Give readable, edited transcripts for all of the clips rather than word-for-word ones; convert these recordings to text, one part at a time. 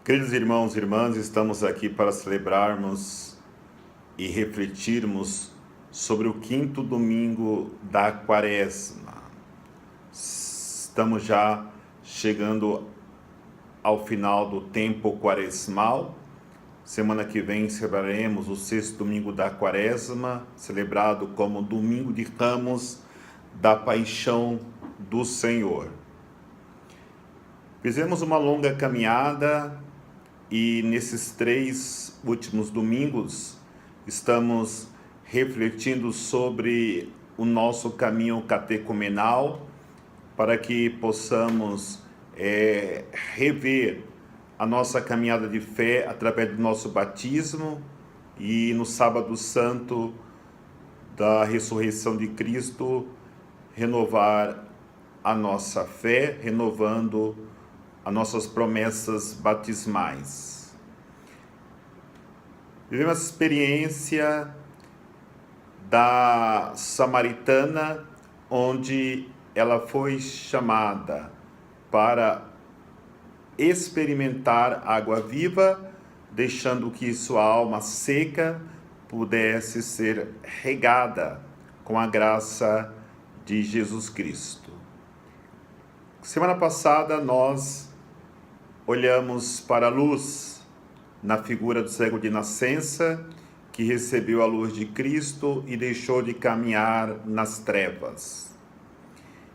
Queridos irmãos e irmãs, estamos aqui para celebrarmos e refletirmos sobre o quinto domingo da Quaresma. Estamos já chegando ao final do tempo quaresmal. Semana que vem celebraremos o sexto domingo da Quaresma, celebrado como Domingo de Ramos da Paixão do Senhor. Fizemos uma longa caminhada e nesses 3 últimos domingos estamos refletindo sobre o nosso caminho catecumenal para que possamos rever a nossa caminhada de fé através do nosso batismo e no sábado santo da ressurreição de Cristo renovar a nossa fé, renovando as nossas promessas batismais. Vivemos a experiência da samaritana, onde ela foi chamada para experimentar água viva, deixando que sua alma seca pudesse ser regada com a graça de Jesus Cristo. Semana passada nós olhamos para a luz na figura do cego de nascença, que recebeu a luz de Cristo e deixou de caminhar nas trevas.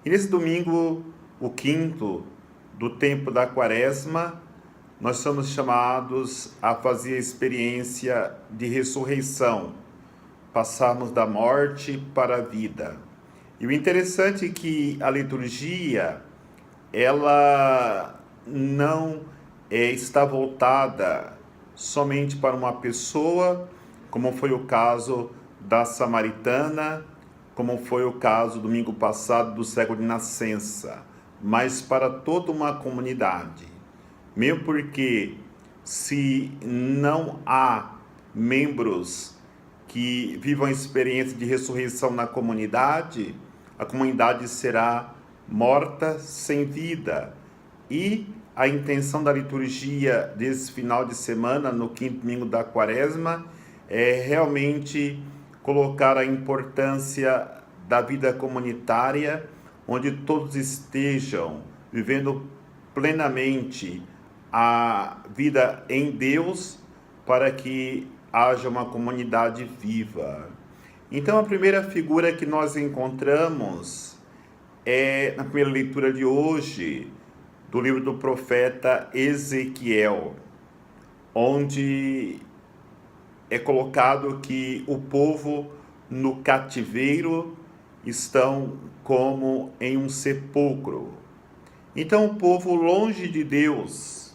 E nesse domingo, o quinto do tempo da Quaresma, nós somos chamados a fazer a experiência de ressurreição, passarmos da morte para a vida. E o interessante é que a liturgia, ela não está voltada somente para uma pessoa, como foi o caso da samaritana, como foi o caso domingo passado do cego de nascença, mas para toda uma comunidade. Mesmo porque se não há membros que vivam a experiência de ressurreição na comunidade, a comunidade será morta sem vida. E a intenção da liturgia desse final de semana, no quinto domingo da Quaresma, é realmente colocar a importância da vida comunitária, onde todos estejam vivendo plenamente a vida em Deus, para que haja uma comunidade viva. Então, a primeira figura que nós encontramos é, na primeira leitura de hoje, do livro do profeta Ezequiel, onde é colocado que o povo no cativeiro estão como em um sepulcro. Então o povo longe de Deus,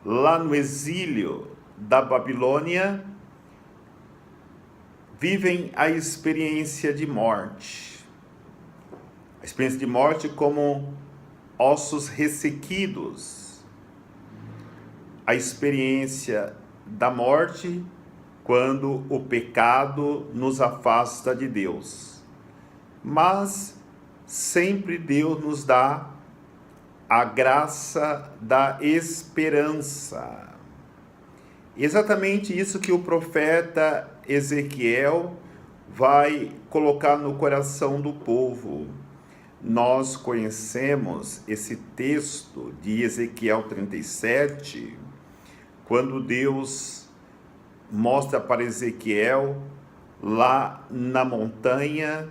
lá no exílio da Babilônia, vivem a experiência de morte. A experiência de morte como ossos ressequidos, a experiência da morte quando o pecado nos afasta de Deus. Mas sempre Deus nos dá a graça da esperança. Exatamente isso que o profeta Ezequiel vai colocar no coração do povo. Nós conhecemos esse texto de Ezequiel 37, quando Deus mostra para Ezequiel, lá na montanha,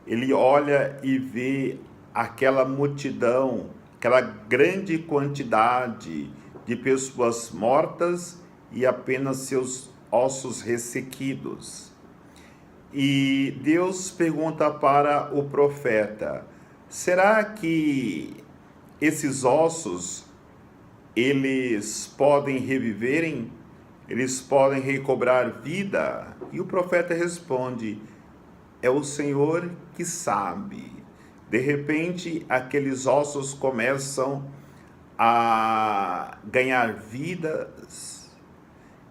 ele olha e vê aquela multidão, aquela grande quantidade de pessoas mortas e apenas seus ossos ressequidos. E Deus pergunta para o profeta: será que esses ossos, eles podem reviverem? Eles podem recobrar vida? E o profeta responde: é o Senhor que sabe. De repente, aqueles ossos começam a ganhar vidas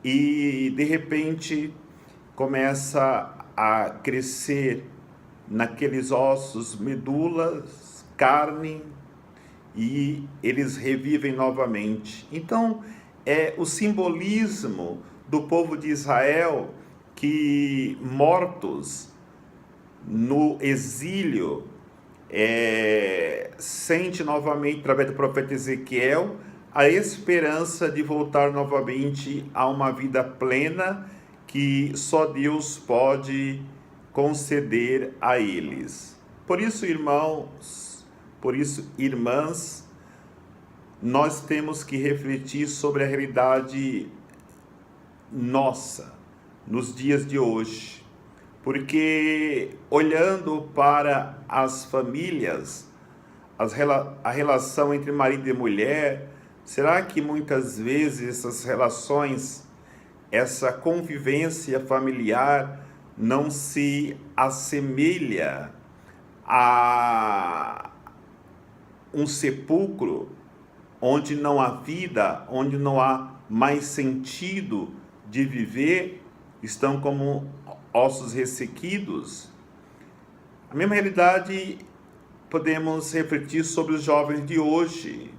e, de repente, começa a crescer naqueles ossos, medulas, carne, e eles revivem novamente. Então, é o simbolismo do povo de Israel que, mortos no exílio, sente novamente, através do profeta Ezequiel, a esperança de voltar novamente a uma vida plena que só Deus pode conceder a eles. Por isso, irmãos, por isso, irmãs, nós temos que refletir sobre a realidade nossa nos dias de hoje, porque olhando para as famílias, a relação entre marido e mulher, será que muitas vezes essas relações, essa convivência familiar não se assemelha a um sepulcro onde não há vida, onde não há mais sentido de viver, estão como ossos ressequidos? A mesma realidade podemos refletir sobre os jovens de hoje,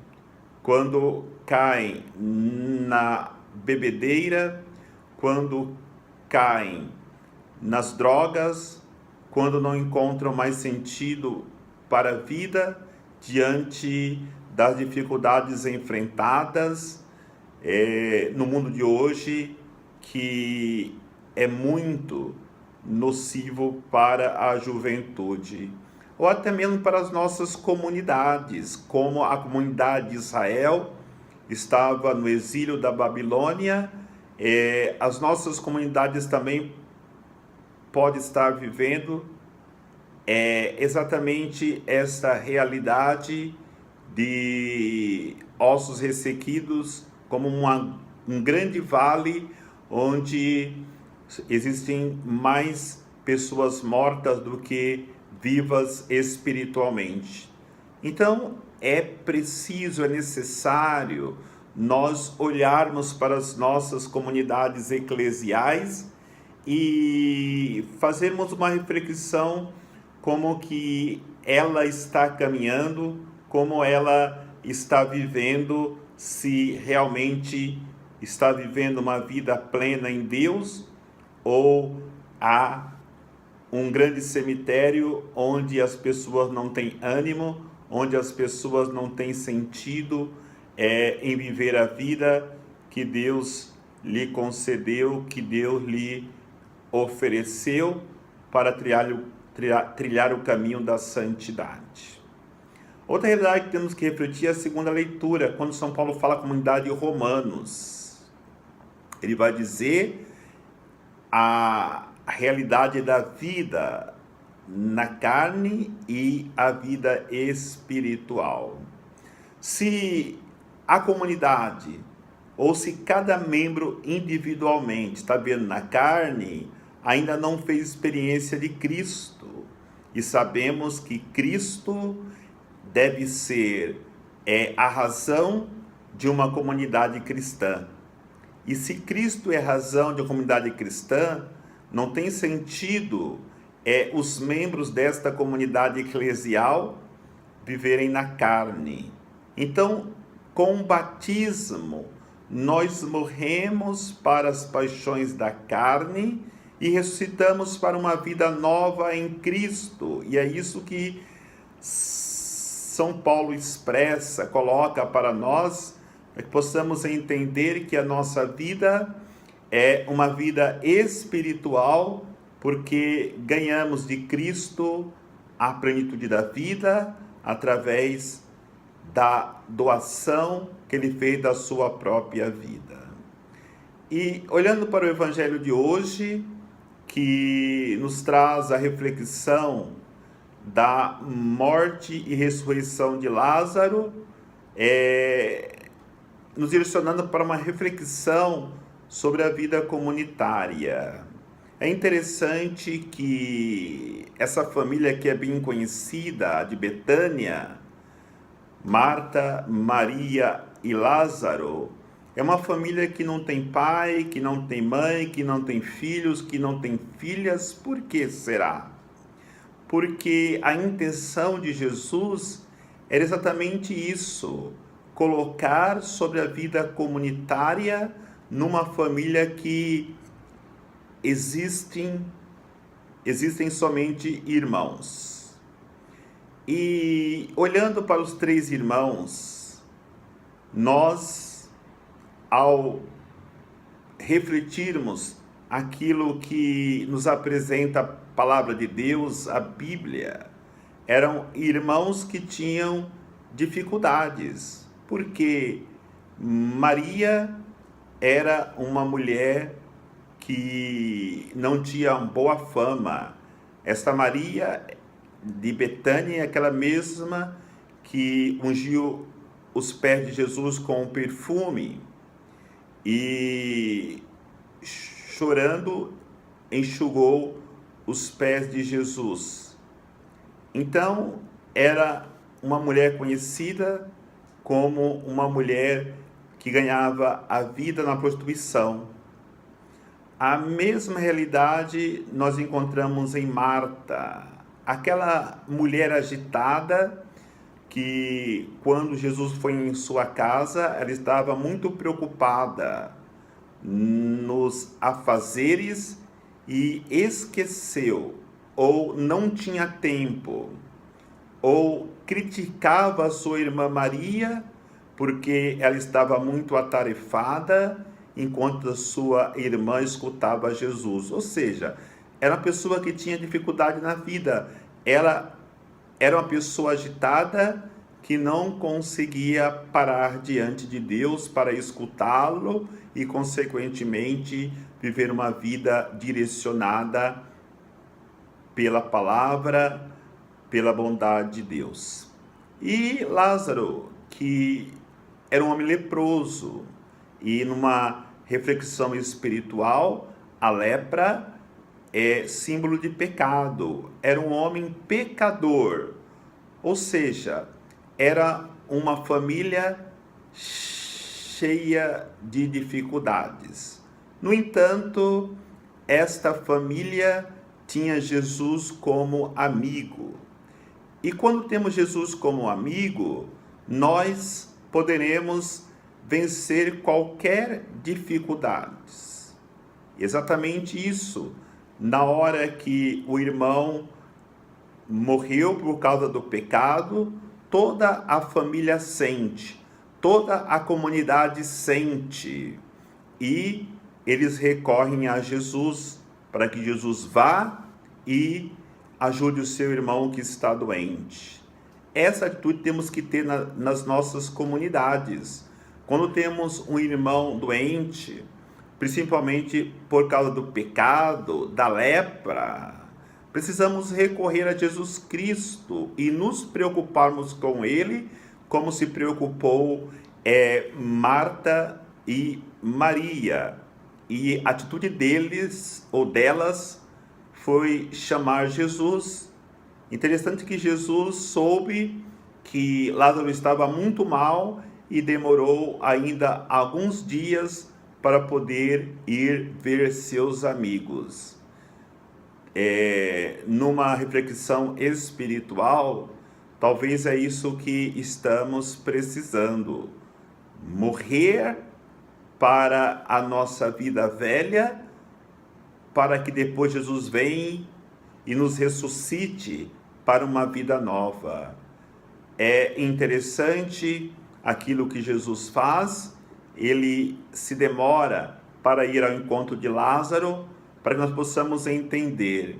quando caem na bebedeira, quando caem nas drogas, quando não encontram mais sentido para a vida diante das dificuldades enfrentadas no mundo de hoje, que é muito nocivo para a juventude, ou até mesmo para as nossas comunidades, como a comunidade de Israel estava no exílio da Babilônia, as nossas comunidades também podem estar vivendo exatamente essa realidade de ossos ressequidos, como um grande vale onde existem mais pessoas mortas do que vivas espiritualmente. Então, é preciso, é necessário nós olharmos para as nossas comunidades eclesiais e fazermos uma reflexão como que ela está caminhando, como ela está vivendo, se realmente está vivendo uma vida plena em Deus, ou há um grande cemitério onde as pessoas não têm ânimo, onde as pessoas não têm sentido em viver a vida que Deus lhe concedeu, que Deus lhe ofereceu para trilhar o caminho da santidade. Outra realidade que temos que refletir é a segunda leitura, quando São Paulo fala à comunidade de Romanos. Ele vai dizer a realidade da vida na carne e a vida espiritual. Se a comunidade, ou se cada membro individualmente está vendo na carne, ainda não fez experiência de Cristo. E sabemos que Cristo deve ser a razão de uma comunidade cristã. E se Cristo é a razão de uma comunidade cristã, não tem sentido os membros desta comunidade eclesial viverem na carne. Então, com o batismo, nós morremos para as paixões da carne e ressuscitamos para uma vida nova em Cristo. E é isso que São Paulo expressa, coloca para nós, para que possamos entender que a nossa vida é uma vida espiritual, porque ganhamos de Cristo a plenitude da vida através da doação que ele fez da sua própria vida. E olhando para o Evangelho de hoje, que nos traz a reflexão da morte e ressurreição de Lázaro, nos direcionando para uma reflexão sobre a vida comunitária. É interessante que essa família que é bem conhecida, de Betânia, Marta, Maria e Lázaro, é uma família que não tem pai, que não tem mãe, que não tem filhos, que não tem filhas. Por que será? Porque a intenção de Jesus era exatamente isso: colocar sobre a vida comunitária numa família que existem somente irmãos. E olhando para os 3 irmãos, nós, ao refletirmos aquilo que nos apresenta a palavra de Deus, a Bíblia, eram irmãos que tinham dificuldades, porque Maria era uma mulher que não tinha boa fama. Esta Maria de Betânia é aquela mesma que ungiu os pés de Jesus com perfume e, chorando, enxugou os pés de Jesus. Então, era uma mulher conhecida como uma mulher que ganhava a vida na prostituição. A mesma realidade nós encontramos em Marta, aquela mulher agitada que, quando Jesus foi em sua casa, ela estava muito preocupada nos afazeres e esqueceu, ou não tinha tempo, ou criticava a sua irmã Maria porque ela estava muito atarefada enquanto a sua irmã escutava Jesus. Ou seja, era uma pessoa que tinha dificuldade na vida. Ela era uma pessoa agitada que não conseguia parar diante de Deus para escutá-lo e, consequentemente, viver uma vida direcionada pela palavra, pela bondade de Deus. E Lázaro, que era um homem leproso, e numa reflexão espiritual, a lepra é símbolo de pecado. Era um homem pecador, ou seja, era uma família cheia de dificuldades. No entanto, esta família tinha Jesus como amigo. E quando temos Jesus como amigo, nós poderemos vencer qualquer dificuldade. Exatamente isso. Na hora que o irmão morreu por causa do pecado, toda a família sente, toda a comunidade sente. E eles recorrem a Jesus para que Jesus vá e ajude o seu irmão que está doente. Essa atitude temos que ter nas nossas comunidades. Quando temos um irmão doente, principalmente por causa do pecado, da lepra, precisamos recorrer a Jesus Cristo e nos preocuparmos com Ele, como se preocupou Marta e Maria. E a atitude deles ou delas foi chamar Jesus. Interessante que Jesus soube que Lázaro estava muito mal e demorou ainda alguns dias para poder ir ver seus amigos. Numa reflexão espiritual, talvez é isso que estamos precisando. Morrer para a nossa vida velha, para que depois Jesus venha e nos ressuscite para uma vida nova. É interessante aquilo que Jesus faz. Ele se demora para ir ao encontro de Lázaro, para que nós possamos entender.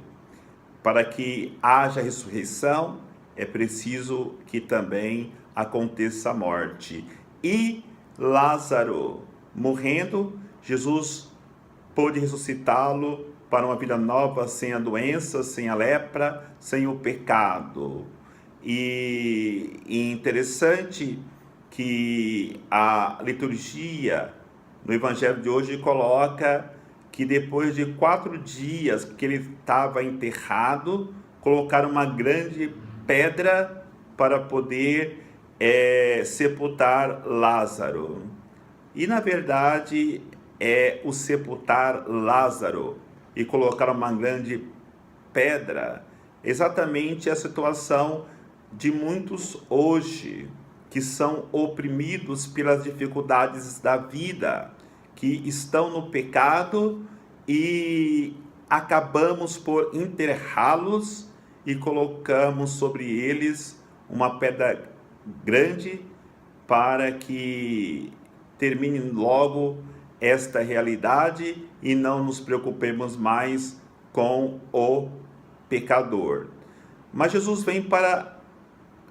Para que haja ressurreição, é preciso que também aconteça a morte. E Lázaro, morrendo, Jesus pôde ressuscitá-lo para uma vida nova, sem a doença, sem a lepra, sem o pecado. E interessante que a liturgia no Evangelho de hoje coloca que depois de 4 dias que ele estava enterrado, colocaram uma grande pedra para poder sepultar Lázaro. E na verdade o sepultar Lázaro e colocar uma grande pedra, exatamente a situação de muitos hoje. que são oprimidos pelas dificuldades da vida, que estão no pecado e acabamos por enterrá-los e colocamos sobre eles uma pedra grande para que termine logo esta realidade e não nos preocupemos mais com o pecador. Mas Jesus vem para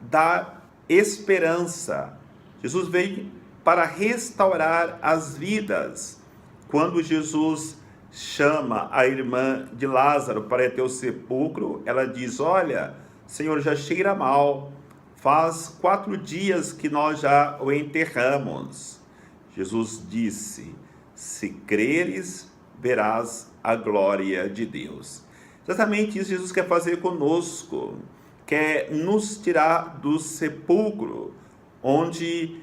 dar esperança. Jesus veio para restaurar as vidas. Quando Jesus chama a irmã de Lázaro para ir até o sepulcro, ela diz: olha, Senhor, já cheira mal, faz 4 dias que nós já o enterramos. Jesus disse: se creres, verás a glória de Deus. Exatamente isso Jesus quer fazer conosco, quer nos tirar do sepulcro, onde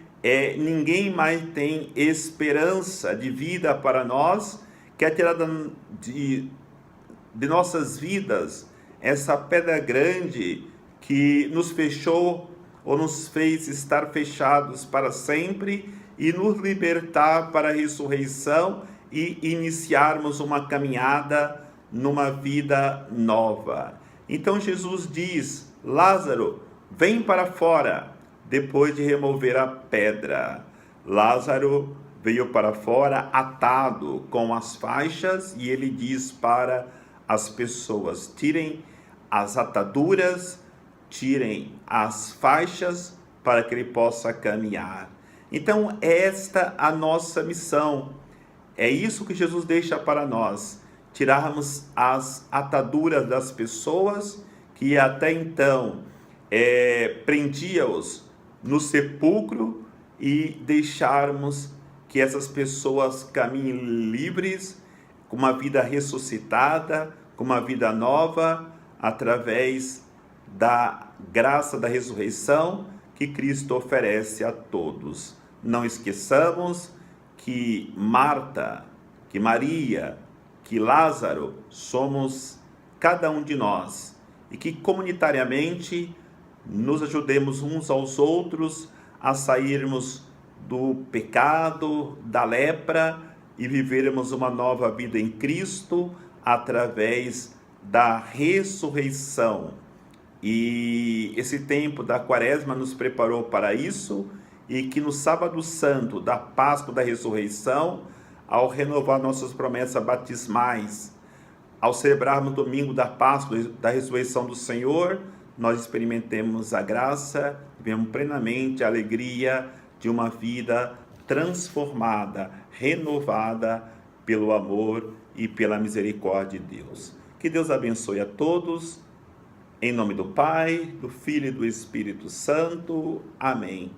ninguém mais tem esperança de vida para nós, quer tirar de nossas vidas essa pedra grande que nos fechou ou nos fez estar fechados para sempre e nos libertar para a ressurreição e iniciarmos uma caminhada numa vida nova. Então Jesus diz: Lázaro, vem para fora, depois de remover a pedra. Lázaro veio para fora atado com as faixas e ele diz para as pessoas: tirem as ataduras, tirem as faixas para que ele possa caminhar. Então, esta é a nossa missão. É isso que Jesus deixa para nós: tirarmos as ataduras das pessoas que até então prendia-os no sepulcro e deixarmos que essas pessoas caminhem livres, com uma vida ressuscitada, com uma vida nova, através da graça da ressurreição que Cristo oferece a todos. Não esqueçamos que Marta, que Maria, que Lázaro somos cada um de nós e que comunitariamente nos ajudemos uns aos outros a sairmos do pecado, da lepra e vivermos uma nova vida em Cristo através da ressurreição. E esse tempo da Quaresma nos preparou para isso, e que no Sábado Santo da Páscoa da Ressurreição, ao renovar nossas promessas batismais, ao celebrarmos o domingo da Páscoa da Ressurreição do Senhor, nós experimentemos a graça, vivemos plenamente a alegria de uma vida transformada, renovada pelo amor e pela misericórdia de Deus. Que Deus abençoe a todos, em nome do Pai, do Filho e do Espírito Santo. Amém.